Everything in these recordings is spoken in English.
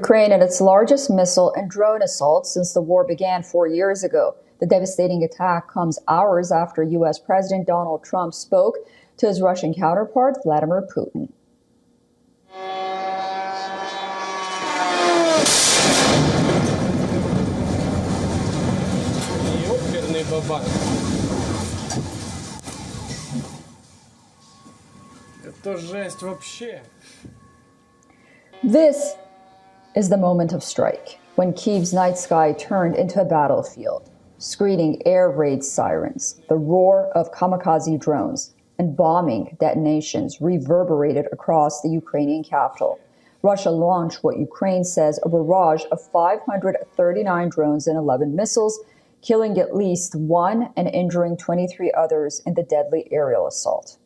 Ukraine in its largest missile and drone assault since the war began 4 years ago. The devastating attack comes hours after U.S. President Donald Trump spoke to his Russian counterpart, Vladimir Putin. This is the moment of strike, when Kyiv's night sky turned into a battlefield, screaming air raid sirens, the roar of kamikaze drones, and bombing detonations reverberated across the Ukrainian capital. Russia launched what Ukraine says a barrage of 539 drones and 11 missiles, killing at least one and injuring 23 others in the deadly aerial assault.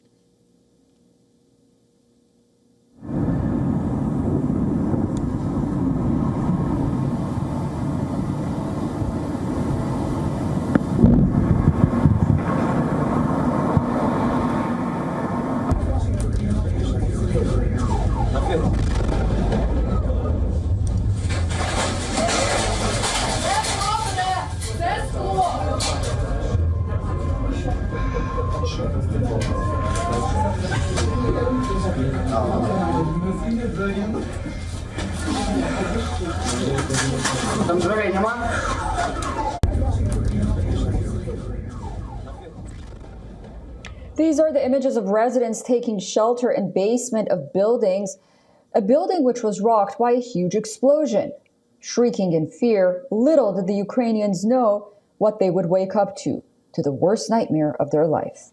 These are the images of residents taking shelter in basement of buildings, a building which was rocked by a huge explosion. Shrieking in fear, little did the Ukrainians know what they would wake up to the worst nightmare of their life.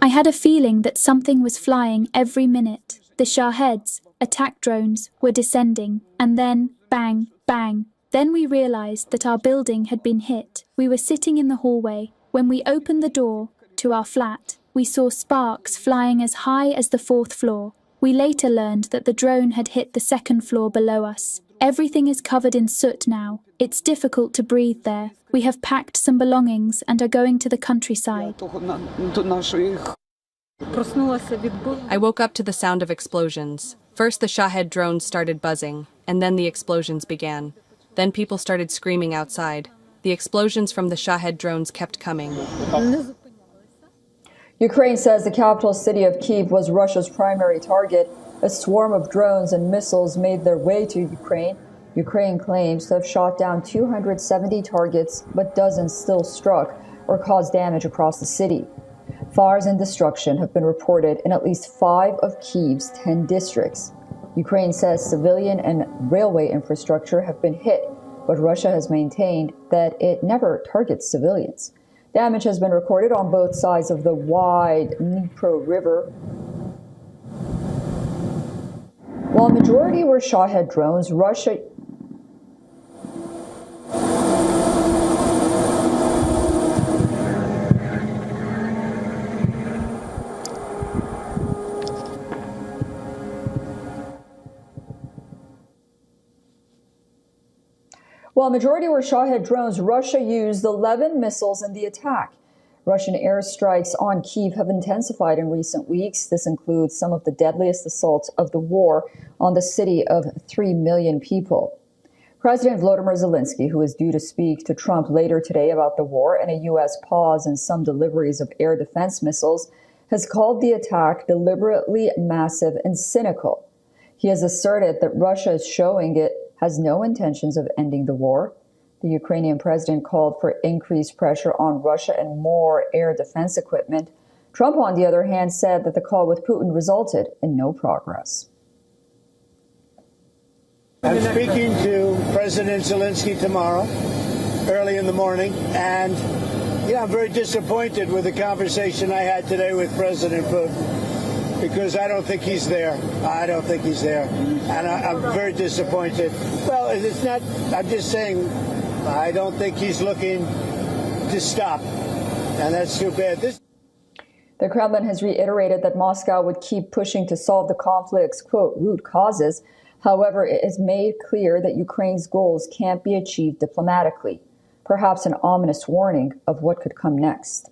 I had a feeling that something was flying every minute. The Shaheds, attack drones, were descending, and then bang, bang. Then we realized that our building had been hit. We were sitting in the hallway. When we opened the door to our flat, we saw sparks flying as high as the 4th floor. We later learned that the drone had hit the 2nd floor below us. Everything is covered in soot now. It's difficult to breathe there. We have packed some belongings and are going to the countryside. I woke up to the sound of explosions. First the Shahed drones started buzzing, and then the explosions began. Then people started screaming outside. The explosions from the Shahed drones kept coming. Ukraine says the capital city of Kyiv was Russia's primary target. A swarm of drones and missiles made their way to Ukraine. Ukraine claims to have shot down 270 targets, but dozens still struck or caused damage across the city. Fires and destruction have been reported in at least 5 of Kyiv's 10 districts. Ukraine says civilian and railway infrastructure have been hit, but Russia has maintained that it never targets civilians. Damage has been recorded on both sides of the wide Dnipro River. While a majority were Shahed drones, Russia used 11 missiles in the attack. Russian airstrikes on Kyiv have intensified in recent weeks. This includes some of the deadliest assaults of the war on the city of 3 million people. President Volodymyr Zelensky, who is due to speak to Trump later today about the war and a U.S. pause in some deliveries of air defense missiles, has called the attack deliberately massive and cynical. He has asserted that Russia is showing it has no intentions of ending the war. The Ukrainian president called for increased pressure on Russia and more air defense equipment. Trump, on the other hand, said that the call with Putin resulted in no progress. I'm speaking to President Zelensky tomorrow, early in the morning, and I'm very disappointed with the conversation I had today with President Putin, because I don't think he's there. I don't think he's there, and I'm very disappointed. Well, it's not, I'm just saying, I don't think he's looking to stop, and that's too bad. The Kremlin has reiterated that Moscow would keep pushing to solve the conflict's, quote, root causes. However, it has made clear that Ukraine's goals can't be achieved diplomatically, perhaps an ominous warning of what could come next.